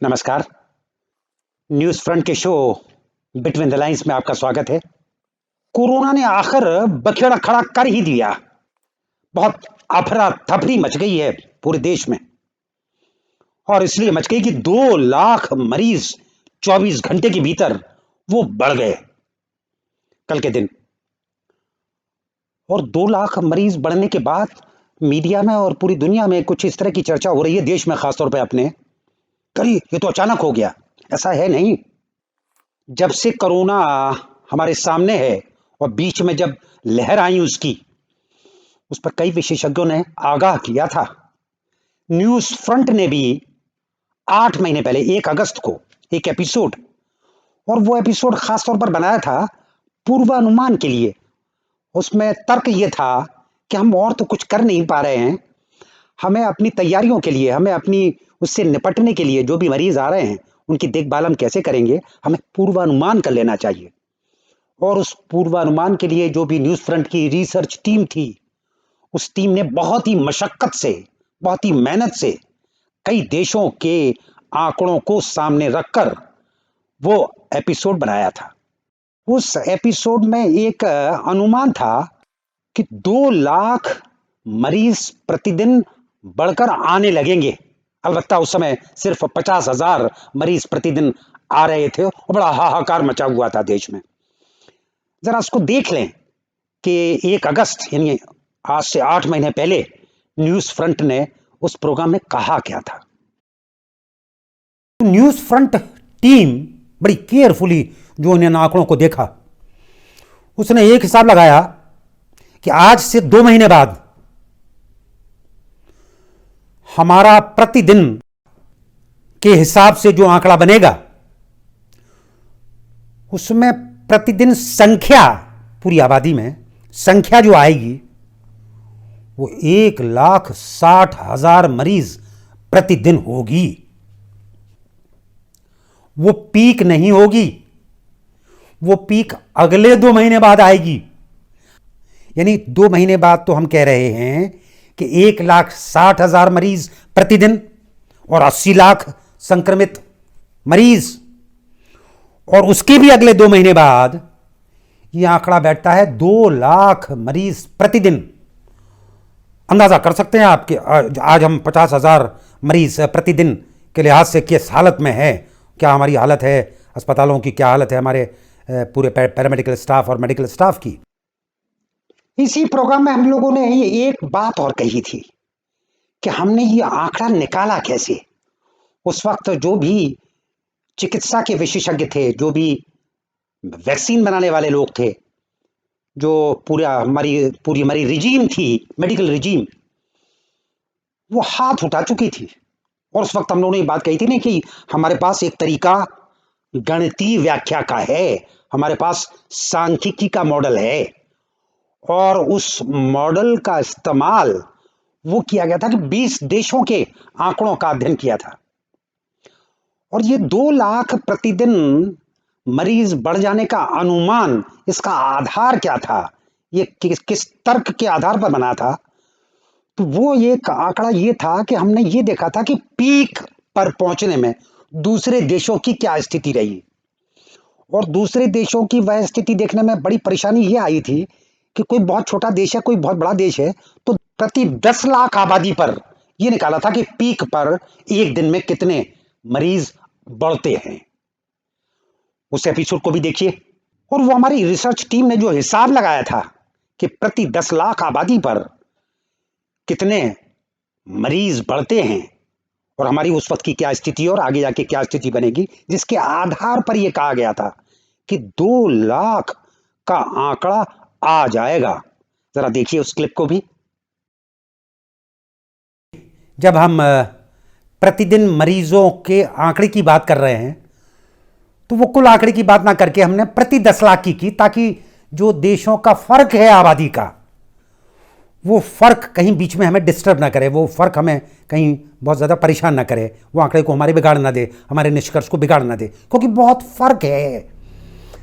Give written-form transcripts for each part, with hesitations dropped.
नमस्कार। News front के show between the lines में आपका स्वागत है। कोरोना ने आखिर बखेड़ा खड़ा कर ही दिया। बहुत अफरा तफरी मच गई है पूरे देश में, और इसलिए मच गई कि 2 लाख मरीज 24 घंटे के भीतर वो बढ़ गए कल के दिन। और 2 लाख मरीज बढ़ने के बाद मीडिया में और पूरी दुनिया में कुछ इस तरह की चर्चा हो रही है, देश में खासतौर पे अपने, करी ये तो अचानक हो गया। ऐसा है नहीं। जब से कोरोना हमारे सामने है और बीच में जब लहर आई उसकी, उस पर कई विशेषज्ञों ने आगाह किया था। न्यूज फ्रंट ने भी 8 महीने पहले 1 अगस्त को एक एपिसोड, और वो एपिसोड खास तौर पर बनाया था पूर्वानुमान के लिए। उसमें तर्क ये था कि हम और तो कुछ कर नहीं पा रहे हैं, हमें अपनी तैयारियों के लिए, हमें अपनी उससे निपटने के लिए, जो भी मरीज आ रहे हैं उनकी देखभाल हम कैसे करेंगे, हमें पूर्वानुमान कर लेना चाहिए। और उस पूर्वानुमान के लिए जो भी न्यूज फ्रंट की रिसर्च टीम थी, उस टीम ने बहुत ही मशक्कत से, बहुत ही मेहनत से कई देशों के आंकड़ों को सामने रखकर वो एपिसोड बनाया था। उस एपिसोड में एक अनुमान था कि 2 लाख मरीज प्रतिदिन बढ़कर आने लगेंगे। अलबत्ता उस समय सिर्फ 50,000 मरीज प्रतिदिन आ रहे थे और बड़ा हाहाकार मचा हुआ था देश में। जरा उसको देख लें कि 1 अगस्त यानी आज से 8 महीने पहले न्यूज फ्रंट ने उस प्रोग्राम में कहा क्या था। न्यूज फ्रंट टीम बड़ी केयरफुली जो इन आंकड़ों को देखा, उसने एक हिसाब लगाया कि आज से 2 महीने बाद हमारा प्रतिदिन के हिसाब से जो आंकड़ा बनेगा, उसमें प्रतिदिन संख्या, पूरी आबादी में संख्या जो आएगी वो 1,60,000 मरीज प्रतिदिन होगी। वो पीक नहीं होगी, वो पीक अगले 2 महीने बाद आएगी। यानी 2 महीने बाद तो हम कह रहे हैं कि 1,60,000 मरीज प्रतिदिन और 80 लाख संक्रमित मरीज, और उसके भी अगले 2 महीने बाद यह आंकड़ा बैठता है 2 लाख मरीज प्रतिदिन। अंदाजा कर सकते हैं आप कि आज हम 50,000 मरीज प्रतिदिन के लिहाज से किस हालत में है, क्या हमारी हालत है अस्पतालों की, क्या हालत है हमारे पूरे पैरामेडिकल स्टाफ और मेडिकल स्टाफ की। इसी प्रोग्राम में हम लोगों ने एक बात और कही थी कि हमने ये आंकड़ा निकाला कैसे। उस वक्त जो भी चिकित्सा के विशेषज्ञ थे, जो भी वैक्सीन बनाने वाले लोग थे, जो पूरी हमारी रिजीम थी, मेडिकल रिजीम, वो हाथ उठा चुकी थी। और उस वक्त हम लोगों ने ये बात कही थी ना कि हमारे पास एक तरीका गणितीय व्याख्या का है, हमारे पास सांख्यिकी का मॉडल है, और उस मॉडल का इस्तेमाल वो किया गया था कि 20 देशों के आंकड़ों का अध्ययन किया था। और ये 2 लाख प्रतिदिन मरीज बढ़ जाने का अनुमान, इसका आधार क्या था, ये किस तर्क के आधार पर बना था। तो वो एक आंकड़ा ये था कि हमने ये देखा था कि पीक पर पहुंचने में दूसरे देशों की क्या स्थिति रही। और दूसरे देशों की वह स्थिति देखने में बड़ी परेशानी ये आई थी कि कोई बहुत छोटा देश है, कोई बहुत बड़ा देश है, तो प्रति 10 लाख आबादी पर यह निकाला था कि पीक पर एक दिन में कितने मरीज बढ़ते हैं। उस एपिसोड को भी देखिए। और वो हमारी रिसर्च टीम ने जो हिसाब लगाया था कि प्रति 10 लाख आबादी पर कितने मरीज बढ़ते हैं और हमारी उस वक्त की क्या स्थिति और आगे जाके क्या स्थिति बनेगी, जिसके आधार पर यह कहा गया था कि 2 लाख का आंकड़ा आ जाएगा। जरा देखिए उस क्लिप को भी। जब हम प्रतिदिन मरीजों के आंकड़े की बात कर रहे हैं, तो वो कुल आंकड़े की बात ना करके हमने प्रति 10 लाख की, ताकि जो देशों का फर्क है आबादी का, वो फर्क कहीं बीच में हमें डिस्टर्ब ना करे, वो फर्क हमें कहीं बहुत ज़्यादा परेशान ना करे, वो आंकड़े को हमारे बिगाड़ ना दे, हमारे निष्कर्ष को बिगाड़ ना दे, क्योंकि बहुत फर्क है।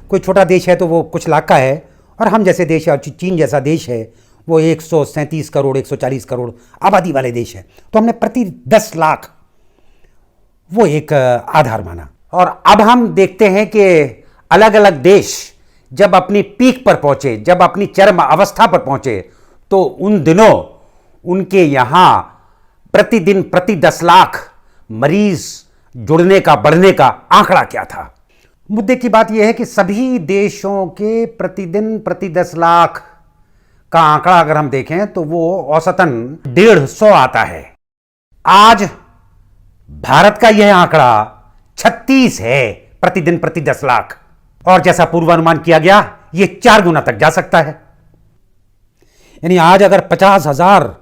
कोई छोटा देश है तो वो कुछ लाख का है, और हम जैसे देश है, और चीन जैसा देश है, वो 137 करोड़ 140 करोड़ आबादी वाले देश है। तो हमने प्रति 10 लाख वो एक आधार माना। और अब हम देखते हैं कि अलग अलग देश जब अपनी पीक पर पहुंचे, जब अपनी चरम अवस्था पर पहुंचे, तो उन दिनों उनके यहां प्रतिदिन प्रति 10 लाख मरीज जुड़ने का, बढ़ने का आंकड़ा क्या था। मुद्दे की बात यह है कि सभी देशों के प्रतिदिन प्रति 10 लाख का आंकड़ा अगर हम देखें तो वो औसतन 150 आता है। आज भारत का यह आंकड़ा 36 है प्रतिदिन प्रति 10 लाख, और जैसा पूर्वानुमान किया गया यह 4 गुना तक जा सकता है। यानी आज अगर 50,000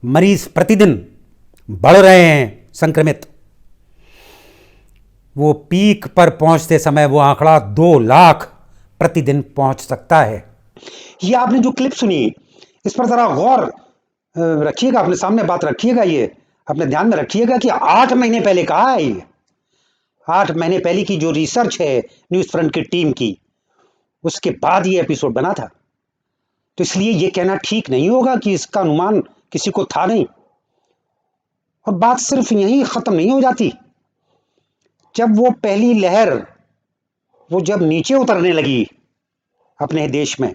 मरीज प्रतिदिन बढ़ रहे हैं संक्रमित, वो पीक पर पहुंचते समय वो आंकड़ा 2 लाख प्रतिदिन पहुंच सकता है। ये आपने जो क्लिप सुनी, इस पर जरा गौर रखिएगा, अपने सामने बात रखिएगा, ये अपने ध्यान में रखिएगा कि 8 महीने पहले कहा है ये। 8 महीने पहले की जो रिसर्च है न्यूज फ्रंट की टीम की, उसके बाद ये एपिसोड बना था। तो इसलिए ये कहना ठीक नहीं होगा कि इसका अनुमान किसी को था नहीं। और बात सिर्फ यहीं खत्म नहीं हो जाती। जब वो पहली लहर वो जब नीचे उतरने लगी अपने देश में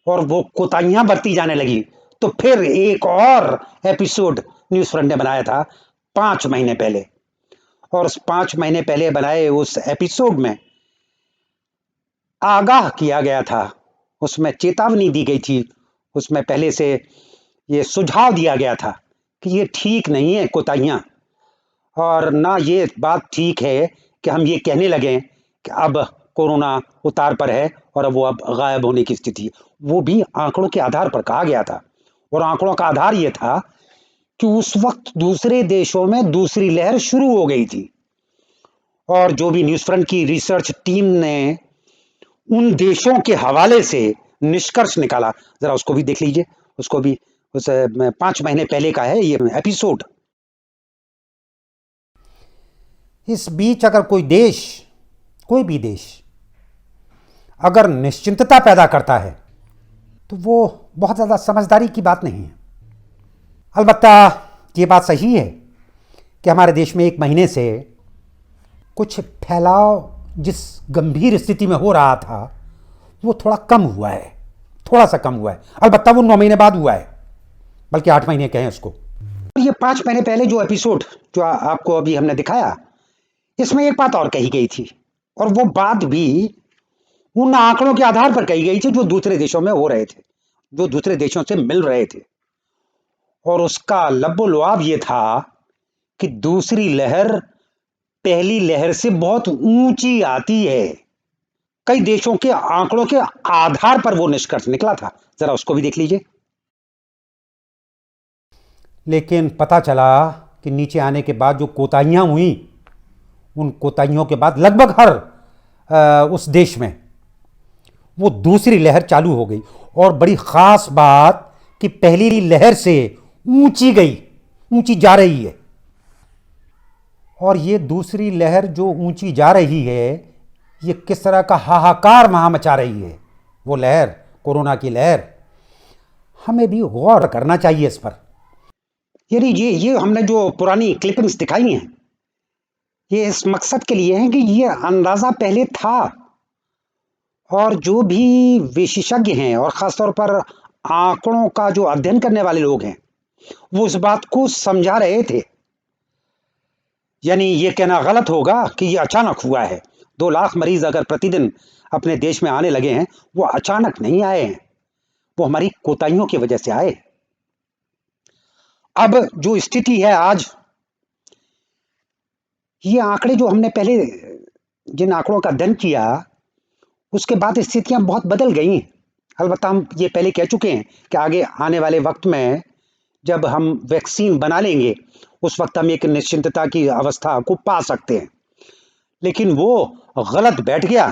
और वो कोताहियां बरती जाने लगी, तो फिर एक और एपिसोड न्यूज फ्रंट ने बनाया था 5 महीने पहले। और उस 5 महीने पहले बनाए उस एपिसोड में आगाह किया गया था, उसमें चेतावनी दी गई थी, उसमें पहले से ये सुझाव दिया गया था कि ये ठीक नहीं है कोताहियां, और ना ये बात ठीक है कि हम ये कहने लगे कि अब कोरोना उतार पर है और अब वो अब गायब होने की स्थिति है। वो भी आंकड़ों के आधार पर कहा गया था, और आंकड़ों का आधार ये था कि उस वक्त दूसरे देशों में दूसरी लहर शुरू हो गई थी, और जो भी न्यूज फ्रंट की रिसर्च टीम ने उन देशों के हवाले से निष्कर्ष निकाला, जरा उसको भी देख लीजिए। उसको भी उस 5 महीने पहले का है ये एपिसोड। इस बीच अगर कोई देश, कोई भी देश अगर निश्चिंतता पैदा करता है तो वो बहुत ज़्यादा समझदारी की बात नहीं है। अलबत्ता ये बात सही है कि हमारे देश में 1 महीने से कुछ फैलाव जिस गंभीर स्थिति में हो रहा था वो थोड़ा कम हुआ है, थोड़ा सा कम हुआ है। अलबत्ता वो 9 महीने बाद हुआ है, बल्कि 8 महीने कहें उसको। ये 5 महीने पहले जो एपिसोड जो आपको अभी हमने दिखाया, इसमें एक बात और कही गई थी, और वो बात भी उन आंकड़ों के आधार पर कही गई थी जो दूसरे देशों में हो रहे थे, जो दूसरे देशों से मिल रहे थे। और उसका लब्बो-लुआब ये था कि दूसरी लहर पहली लहर से बहुत ऊंची आती है। कई देशों के आंकड़ों के आधार पर वो निष्कर्ष निकला था, जरा उसको भी देख लीजिए। लेकिन पता चला कि नीचे आने के बाद जो कोताहियां हुई, उन कोताहियों के बाद लगभग हर उस देश में वो दूसरी लहर चालू हो गई। और बड़ी ख़ास बात कि पहली लहर से ऊंची गई, ऊंची जा रही है। और ये दूसरी लहर जो ऊंची जा रही है, ये किस तरह का हाहाकार वहाँ मचा रही है, वो लहर, कोरोना की लहर। हमें भी गौर करना चाहिए इस पर। यानी ये हमने जो पुरानी क्लिपिंग्स दिखाई हैं, ये इस मकसद के लिए है कि ये अंदाजा पहले था, और जो भी विशेषज्ञ हैं और खासतौर पर आंकड़ों का जो अध्ययन करने वाले लोग हैं, वो इस बात को समझा रहे थे। यानी ये कहना गलत होगा कि ये अचानक हुआ है। 2 लाख मरीज अगर प्रतिदिन अपने देश में आने लगे हैं, वो अचानक नहीं आए हैं, वो हमारी कोताहियों की वजह से आए। अब जो स्थिति है आज, ये आंकड़े जो हमने पहले जिन आंकड़ों का अध्ययन किया, उसके बाद स्थितियां बहुत बदल गई। अलबत्ता हम ये पहले कह चुके हैं कि आगे आने वाले वक्त में जब हम वैक्सीन बना लेंगे, उस वक्त हम एक निश्चिंतता की अवस्था को पा सकते हैं। लेकिन वो गलत बैठ गया।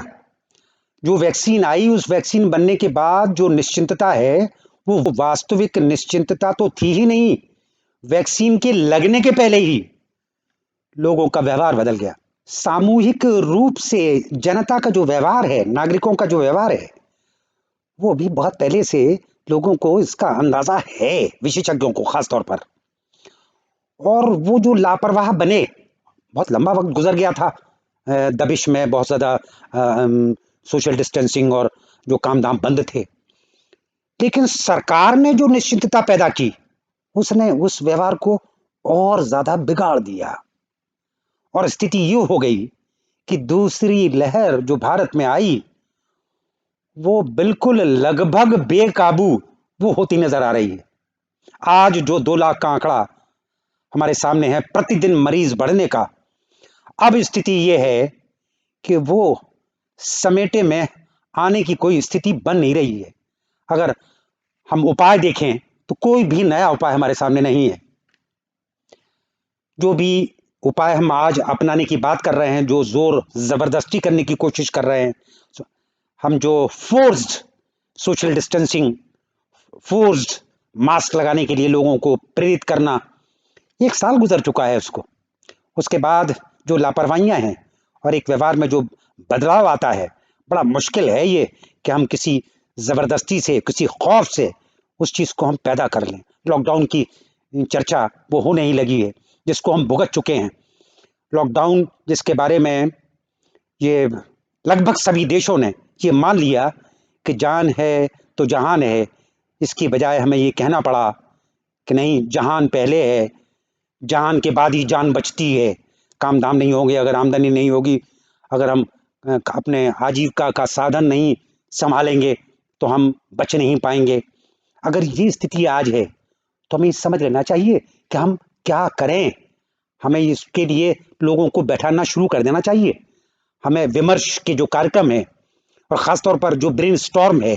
जो वैक्सीन आई, उस वैक्सीन बनने के बाद जो निश्चिंतता है, वो वास्तविक निश्चिंतता तो थी ही नहीं। वैक्सीन के लगने के पहले ही लोगों का व्यवहार बदल गया। सामूहिक रूप से जनता का जो व्यवहार है, नागरिकों का जो व्यवहार है, वो भी बहुत पहले से लोगों को इसका अंदाजा है, विशेषज्ञों को खासतौर पर। और वो जो लापरवाह बने, बहुत लंबा वक्त गुजर गया था दबिश में, बहुत ज़्यादा सोशल डिस्टेंसिंग और जो काम धाम बंद थे। लेकिन सरकार ने जो निश्चितता पैदा की, उसने उस व्यवहार को और ज़्यादा बिगाड़ दिया, और स्थिति ये हो गई कि दूसरी लहर जो भारत में आई वो बिल्कुल लगभग बेकाबू वो होती नजर आ रही है। आज जो 2 लाख का आंकड़ा हमारे सामने है प्रतिदिन मरीज बढ़ने का, अब स्थिति ये है कि वो समेटे में आने की कोई स्थिति बन नहीं रही है। अगर हम उपाय देखें तो कोई भी नया उपाय हमारे सामने नहीं है। जो भी उपाय हम आज अपनाने की बात कर रहे हैं, जो जोर जबरदस्ती करने की कोशिश कर रहे हैं, हम जो forced social distancing, forced mask लगाने के लिए लोगों को प्रेरित करना, 1 साल गुजर चुका है उसको। उसके बाद जो लापरवाहियां हैं और एक व्यवहार में जो बदलाव आता है, बड़ा मुश्किल है ये कि हम किसी जबरदस्ती से, किसी खौफ से उस चीज को हम पैदा कर लें। लॉकडाउन की चर्चा वो होने ही लगी है, जिसको हम भुगत चुके हैं। लॉकडाउन जिसके बारे में ये लगभग सभी देशों ने ये मान लिया कि जान है तो जहान है, इसकी बजाय हमें ये कहना पड़ा कि नहीं, जहान पहले है, जहान के बाद ही जान बचती है। काम धाम नहीं होंगे, अगर आमदनी नहीं होगी, अगर हम अपने आजीविका का साधन नहीं संभालेंगे तो हम बच नहीं पाएंगे। अगर ये स्थिति आज है तो हमें समझ लेना चाहिए कि हम क्या करें। हमें इसके लिए लोगों को बैठाना शुरू कर देना चाहिए। हमें विमर्श के जो कार्यक्रम है, और ख़ासतौर पर जो ब्रेन स्टॉर्म है,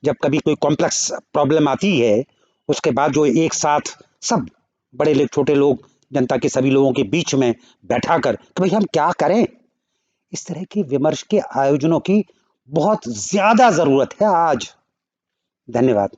जब कभी कोई कॉम्प्लेक्स प्रॉब्लम आती है, उसके बाद जो एक साथ सब बड़े लोग, छोटे लोग, जनता के सभी लोगों के बीच में बैठा कर कि भाई हम क्या करें, इस तरह के विमर्श के आयोजनों की बहुत ज़्यादा ज़रूरत है आज। धन्यवाद।